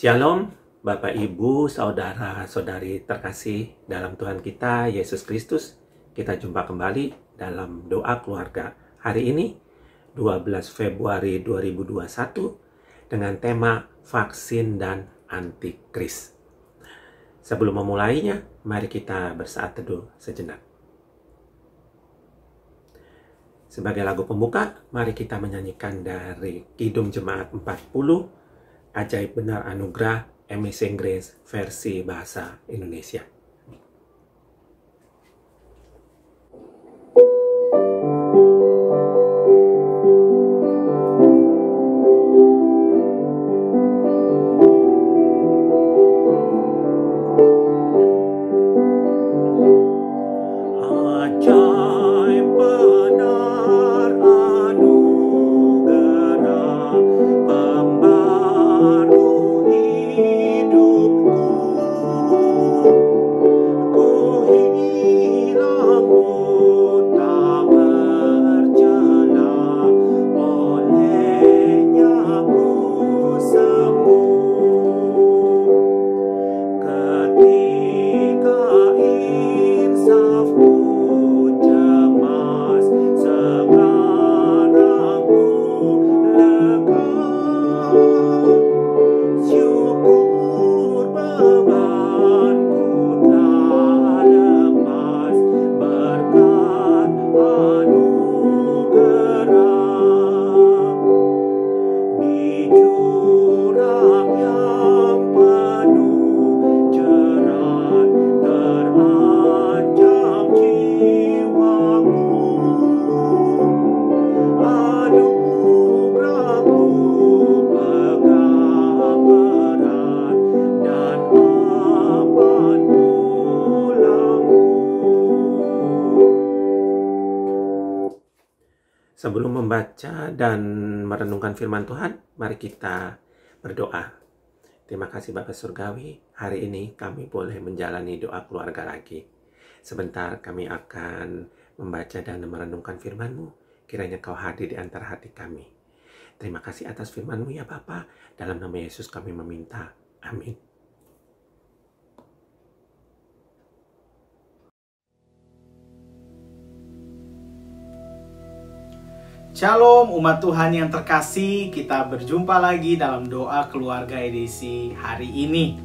Shalom, Bapak Ibu, Saudara-saudari terkasih dalam Tuhan kita, Yesus Kristus. Kita jumpa kembali dalam doa keluarga hari ini, 12 Februari 2021, dengan tema vaksin dan antikris. Sebelum memulainya, mari kita bersaat teduh sejenak. Sebagai lagu pembuka, mari kita menyanyikan dari Kidung Jemaat 40, Ajaib Benar Anugerah, Amazing Grace, versi bahasa Indonesia. Sebelum membaca dan merenungkan firman Tuhan, mari kita berdoa. Terima kasih Bapa Surgawi, hari ini kami boleh menjalani doa keluarga lagi. Sebentar kami akan membaca dan merenungkan firman-Mu, kiranya Kau hadir di antara hati kami. Terima kasih atas firman-Mu ya Bapa, dalam nama Yesus kami meminta. Amin. Shalom umat Tuhan yang terkasih, kita berjumpa lagi dalam doa keluarga edisi hari ini.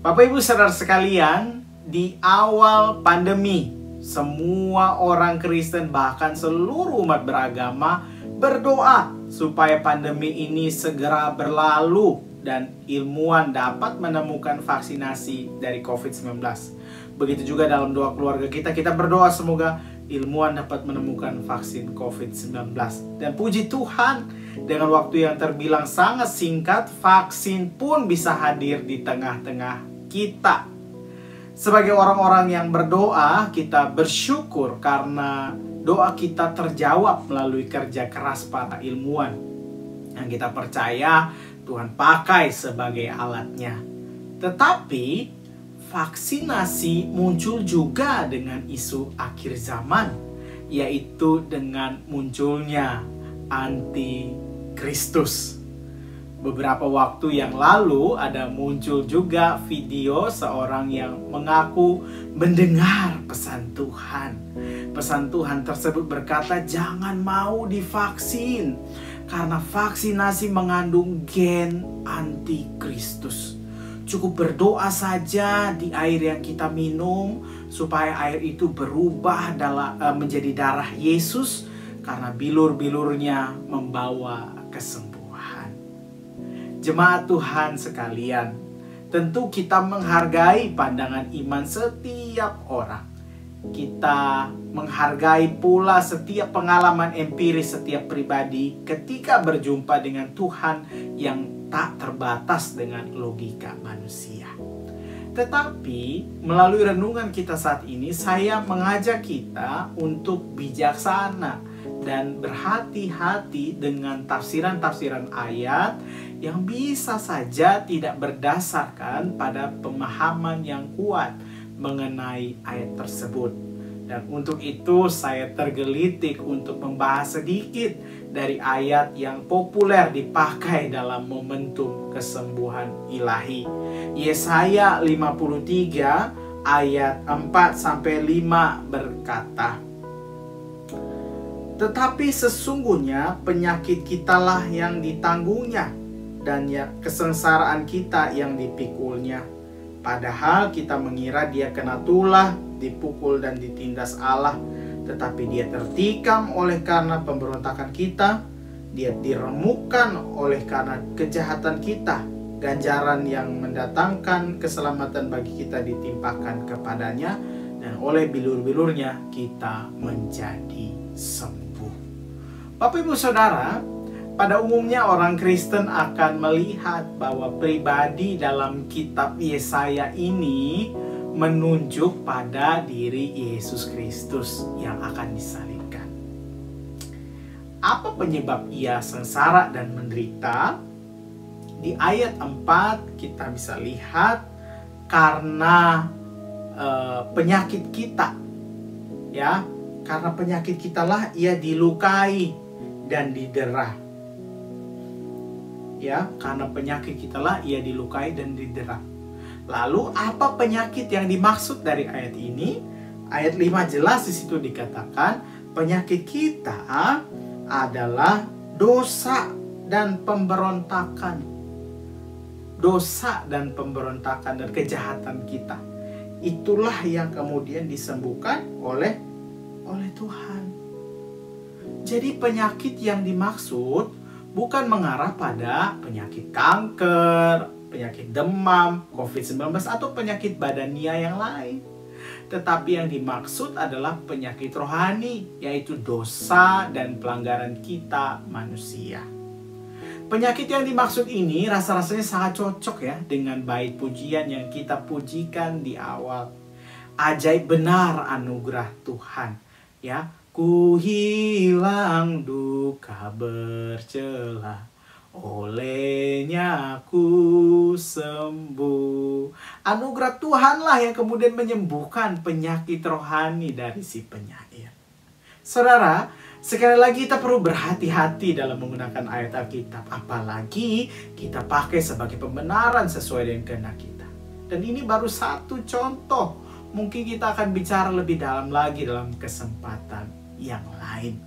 Bapak Ibu saudara sekalian, di awal pandemi, semua orang Kristen bahkan seluruh umat beragama berdoa supaya pandemi ini segera berlalu dan ilmuwan dapat menemukan vaksinasi dari COVID-19. Begitu juga dalam doa keluarga kita berdoa semoga ilmuwan dapat menemukan vaksin COVID-19. Dan puji Tuhan, dengan waktu yang terbilang sangat singkat, vaksin pun bisa hadir di tengah-tengah kita. Sebagai orang-orang yang berdoa, kita bersyukur karena doa kita terjawab melalui kerja keras para ilmuwan yang kita percaya Tuhan pakai sebagai alatnya. Tetapi vaksinasi muncul juga dengan isu akhir zaman, yaitu dengan munculnya antikristus. Beberapa waktu yang lalu ada muncul juga video seorang yang mengaku mendengar pesan Tuhan. Pesan Tuhan tersebut berkata, jangan mau divaksin karena vaksinasi mengandung gen antikristus. Cukup berdoa saja di air yang kita minum supaya air itu berubah menjadi darah Yesus karena bilur-bilurnya membawa kesembuhan. Jemaat Tuhan sekalian, tentu kita menghargai pandangan iman setiap orang. Kita menghargai pula setiap pengalaman empiris setiap pribadi ketika berjumpa dengan Tuhan yang tak terbatas dengan logika manusia. Tetapi melalui renungan kita saat ini, saya mengajak kita untuk bijaksana dan berhati-hati dengan tafsiran-tafsiran ayat yang bisa saja tidak berdasarkan pada pemahaman yang kuat mengenai ayat tersebut. Dan untuk itu saya tergelitik untuk membahas sedikit dari ayat yang populer dipakai dalam momentum kesembuhan ilahi. Yesaya 53 ayat 4-5 berkata, "Tetapi sesungguhnya penyakit kitalah yang ditanggungnya, dan ya kesengsaraan kita yang dipikulnya. Padahal kita mengira dia kena tulah, dipukul dan ditindas Allah. Tetapi dia tertikam oleh karena pemberontakan kita, dia diremukkan oleh karena kejahatan kita. Ganjaran yang mendatangkan keselamatan bagi kita ditimpakan kepadanya, dan oleh bilur-bilurnya kita menjadi sembuh." Bapak Ibu Saudara, pada umumnya orang Kristen akan melihat bahwa pribadi dalam kitab Yesaya ini menunjuk pada diri Yesus Kristus yang akan disalibkan. Apa penyebab ia sengsara dan menderita? Di ayat 4 kita bisa lihat karena penyakit kita. Ya, karena penyakit kitalah ia dilukai dan didera. Ya, karena penyakit kitalah ia dilukai dan didera. Lalu apa penyakit yang dimaksud dari ayat ini? Ayat 5 jelas di situ dikatakan penyakit kita adalah dosa dan pemberontakan. Dosa dan pemberontakan dan kejahatan kita. Itulah yang kemudian disembuhkan oleh Tuhan. Jadi penyakit yang dimaksud bukan mengarah pada penyakit kanker, penyakit demam, COVID-19, atau penyakit badania yang lain. Tetapi yang dimaksud adalah penyakit rohani, yaitu dosa dan pelanggaran kita manusia. Penyakit yang dimaksud ini rasa-rasanya sangat cocok ya dengan bait pujian yang kita pujikan di awal. Ajaib benar anugerah Tuhan. Ya, ku hilang duka bercela, olehnya ku sembuh. Anugerah Tuhanlah yang kemudian menyembuhkan penyakit rohani dari si penyair. Saudara, sekali lagi kita perlu berhati-hati dalam menggunakan ayat Alkitab. Apalagi kita pakai sebagai pembenaran sesuai dengan kehendak kita. Dan ini baru satu contoh. Mungkin kita akan bicara lebih dalam lagi dalam kesempatan yang lain.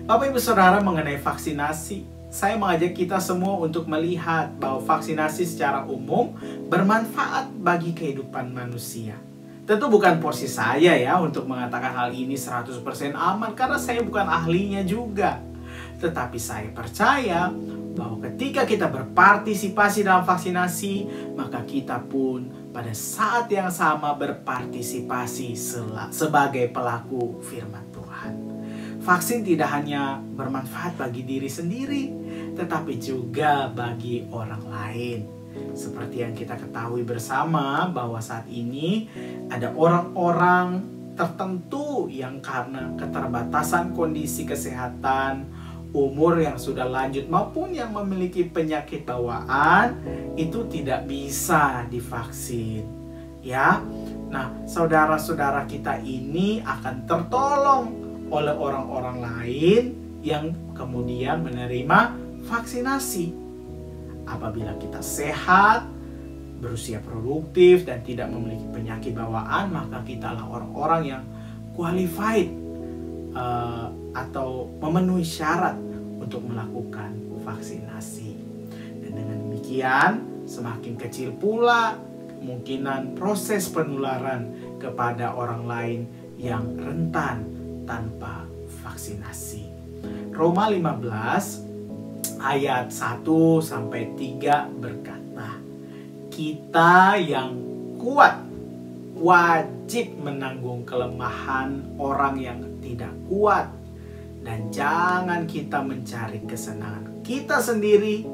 Bapak Ibu Saudara, mengenai vaksinasi, saya mengajak kita semua untuk melihat bahwa vaksinasi secara umum bermanfaat bagi kehidupan manusia. Tentu bukan porsi saya ya untuk mengatakan hal ini 100% aman, karena saya bukan ahlinya juga. Tetapi saya percaya bahwa ketika kita berpartisipasi dalam vaksinasi, maka kita pun pada saat yang sama berpartisipasi sebagai pelaku firman Tuhan. Vaksin tidak hanya bermanfaat bagi diri sendiri, tetapi juga bagi orang lain. Seperti yang kita ketahui bersama bahwa saat ini ada orang-orang tertentu yang karena keterbatasan kondisi kesehatan, umur yang sudah lanjut maupun yang memiliki penyakit bawaan itu tidak bisa divaksin. Ya. Nah, saudara-saudara kita ini akan tertolong oleh orang-orang lain yang kemudian menerima vaksinasi. Apabila kita sehat, berusia produktif dan tidak memiliki penyakit bawaan, maka kita adalah orang-orang yang qualified atau memenuhi syarat untuk melakukan vaksinasi. Dan dengan demikian semakin kecil pula kemungkinan proses penularan kepada orang lain yang rentan tanpa vaksinasi. Roma 15 ayat 1-3 berkata, kita yang kuat wajib menanggung kelemahan orang yang tidak kuat, dan jangan kita mencari kesenangan kita sendiri.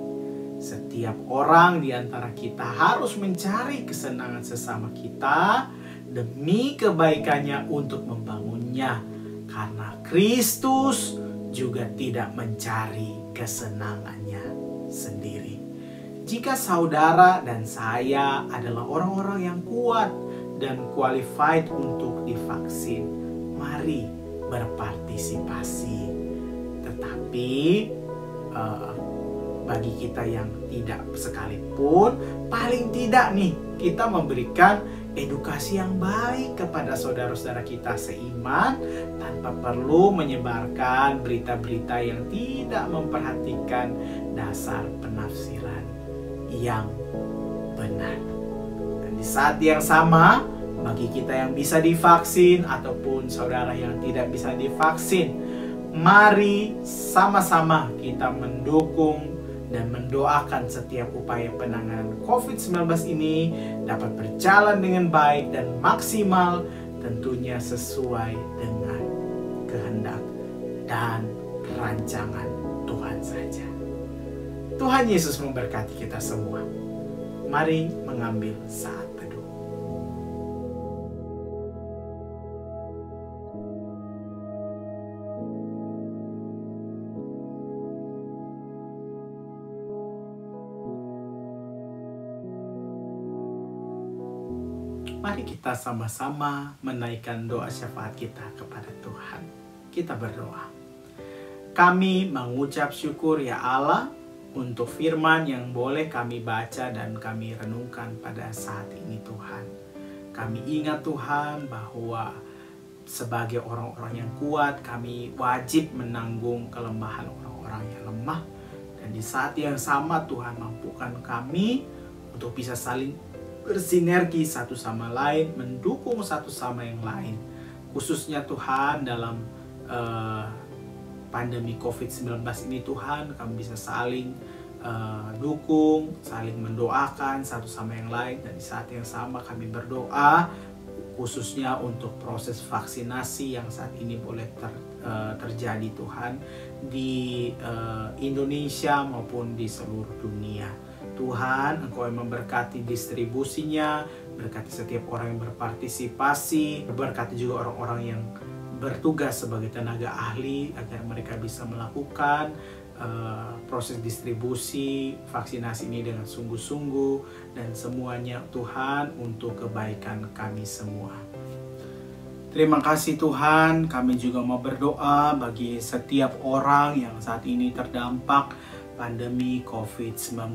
Setiap orang di antara kita harus mencari kesenangan sesama kita demi kebaikannya untuk membangunnya, karena Kristus juga tidak mencari kesenangannya sendiri. Jika saudara dan saya adalah orang-orang yang kuat dan qualified untuk divaksin, mari berpartisipasi. Tetapi bagi kita yang tidak sekalipun, paling tidak nih kita memberikan edukasi yang baik kepada saudara-saudara kita seiman tanpa perlu menyebarkan berita-berita yang tidak memperhatikan dasar penafsiran yang benar. Dan di saat yang sama, bagi kita yang bisa divaksin ataupun saudara yang tidak bisa divaksin, mari sama-sama kita mendukung dan mendoakan setiap upaya penanganan COVID-19 ini dapat berjalan dengan baik dan maksimal, tentunya sesuai dengan kehendak dan rancangan Tuhan saja. Tuhan Yesus memberkati kita semua. Mari mengambil saat teduh. Mari kita sama-sama menaikkan doa syafaat kita kepada Tuhan. Kita berdoa. Kami mengucap syukur ya Allah untuk firman yang boleh kami baca dan kami renungkan pada saat ini Tuhan. Kami ingat Tuhan bahwa sebagai orang-orang yang kuat, kami wajib menanggung kelemahan orang-orang yang lemah. Dan di saat yang sama Tuhan mampukan kami untuk bisa saling bersinergi satu sama lain, mendukung satu sama yang lain. Khususnya Tuhan dalam pandemi COVID-19 ini Tuhan, kami bisa saling dukung, saling mendoakan satu sama yang lain. Dan di saat yang sama kami berdoa khususnya untuk proses vaksinasi yang saat ini boleh terjadi Tuhan di Indonesia maupun di seluruh dunia. Tuhan, Engkau yang memberkati distribusinya, berkati setiap orang yang berpartisipasi, berkati juga orang-orang yang bertugas sebagai tenaga ahli agar mereka bisa melakukan proses distribusi vaksinasi ini dengan sungguh-sungguh, dan semuanya Tuhan untuk kebaikan kami semua. Terima kasih Tuhan, kami juga mau berdoa bagi setiap orang yang saat ini terdampak pandemi COVID-19.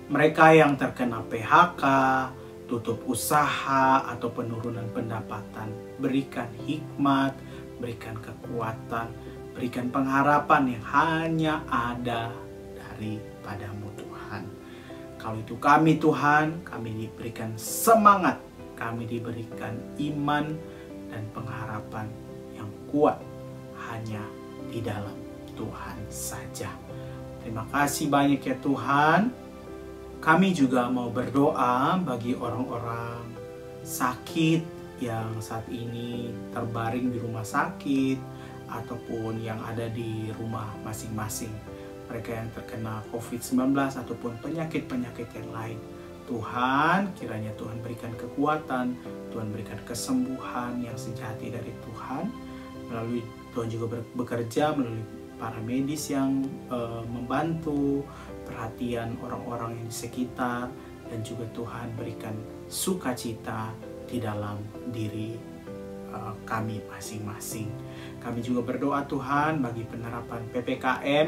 Mereka yang terkena PHK, tutup usaha, atau penurunan pendapatan. Berikan hikmat, berikan kekuatan, berikan pengharapan yang hanya ada daripadamu Tuhan. Kalau itu kami Tuhan, kami diberikan semangat, kami diberikan iman dan pengharapan yang kuat hanya di dalam Tuhan saja. Terima kasih banyak ya Tuhan. Kami juga mau berdoa bagi orang-orang sakit yang saat ini terbaring di rumah sakit ataupun yang ada di rumah masing-masing. Mereka yang terkena COVID-19 ataupun penyakit-penyakit yang lain. Tuhan, kiranya Tuhan berikan kekuatan, Tuhan berikan kesembuhan yang sejati dari Tuhan. Melalui Tuhan juga bekerja melalui para medis yang membantu, perhatian orang-orang yang di sekitar, dan juga Tuhan berikan sukacita di dalam diri kami masing-masing. Kami juga berdoa Tuhan bagi penerapan PPKM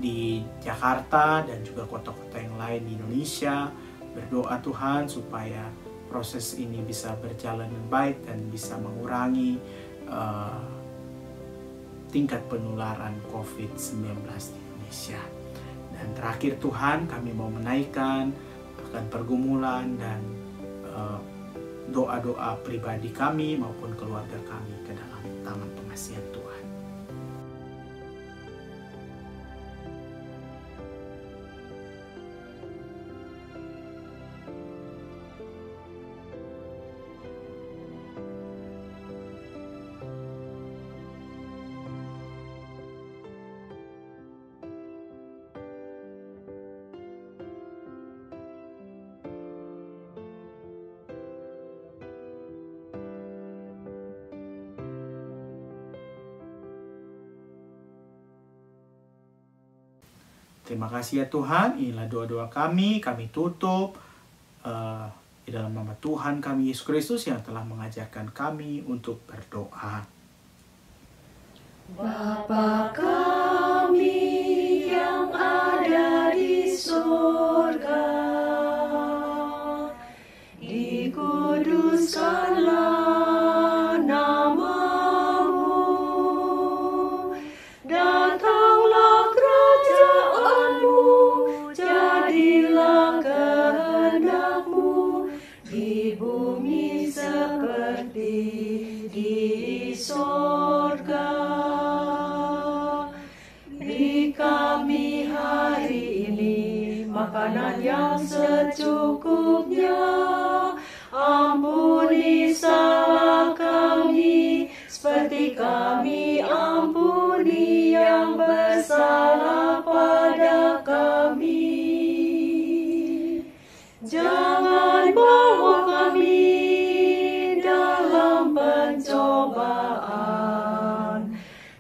di Jakarta dan juga kota-kota yang lain di Indonesia. Berdoa Tuhan supaya proses ini bisa berjalan dengan baik dan bisa mengurangi tingkat penularan COVID-19 di Indonesia. Dan terakhir Tuhan, kami mau menaikkan akan pergumulan dan doa-doa pribadi kami maupun keluarga kami ke dalam tangan pengasihan Tuhan. Terima kasih ya Tuhan, inilah doa-doa kami tutup di dalam nama Tuhan kami Yesus Kristus yang telah mengajarkan kami untuk berdoa. Bapa kami yang ada di surga, dikuduskanlah nama-Mu, datanglah kerajaan-Mu, jadilah kehendak-Mu di bumi seperti di surga. Beri kami hari ini makanan yang secukupnya. Ampuni salah kami, seperti kami ampuni yang bersalah pada kami. Jangan bawa kami dalam pencobaan,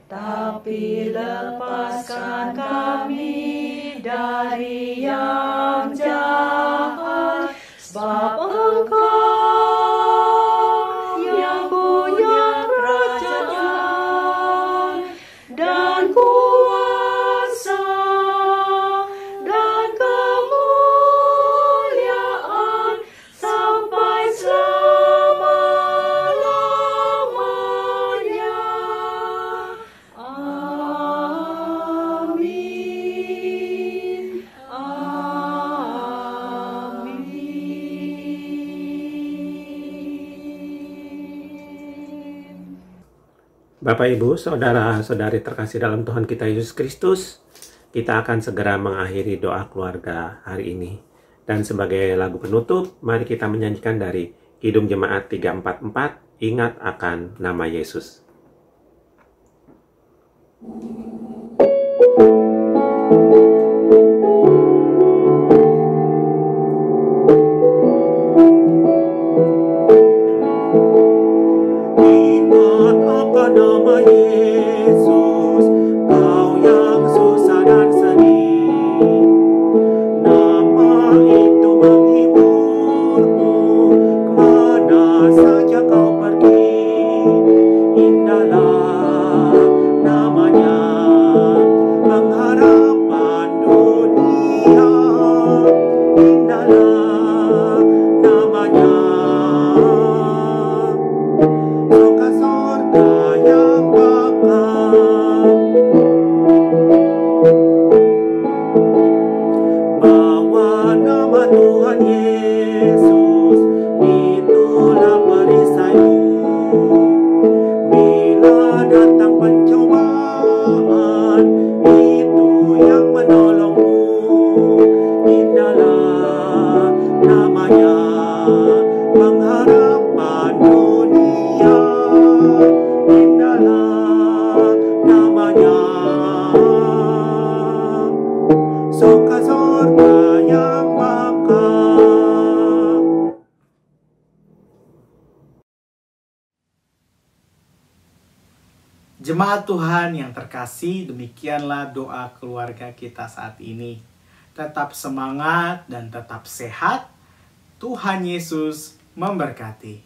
tapi lepaskan kami dari yang jahat, sebab Engkau yang punya kerajaan dan kuasa dan kemuliaan sampai selama-lamanya. Amin. Amin. Bapak, Ibu, saudara-saudari terkasih dalam Tuhan kita Yesus Kristus, kita akan segera mengakhiri doa keluarga hari ini. Dan sebagai lagu penutup, mari kita menyanyikan dari Kidung Jemaat 344, Ingat akan Nama Yesus. Ingat akan nama Yesus, kau yang susah dan sedih. Nama itu menghiburmu, kemana saja kau pergi. Indahlah namanya, pengharapan dunia. Indahlah namanya, surga sorga yang bakal. Bawa nama Tuhan Yesus, itulah perisaimu. Bila datang pencobaan, itu yang menolongmu. Indahlah namanya, pengharapan dunia. Indahlah namanya, surga sorga yang bakal. Jemaat Tuhan yang terkasih, demikianlah doa keluarga kita saat ini. Tetap semangat dan tetap sehat. Tuhan Yesus memberkati.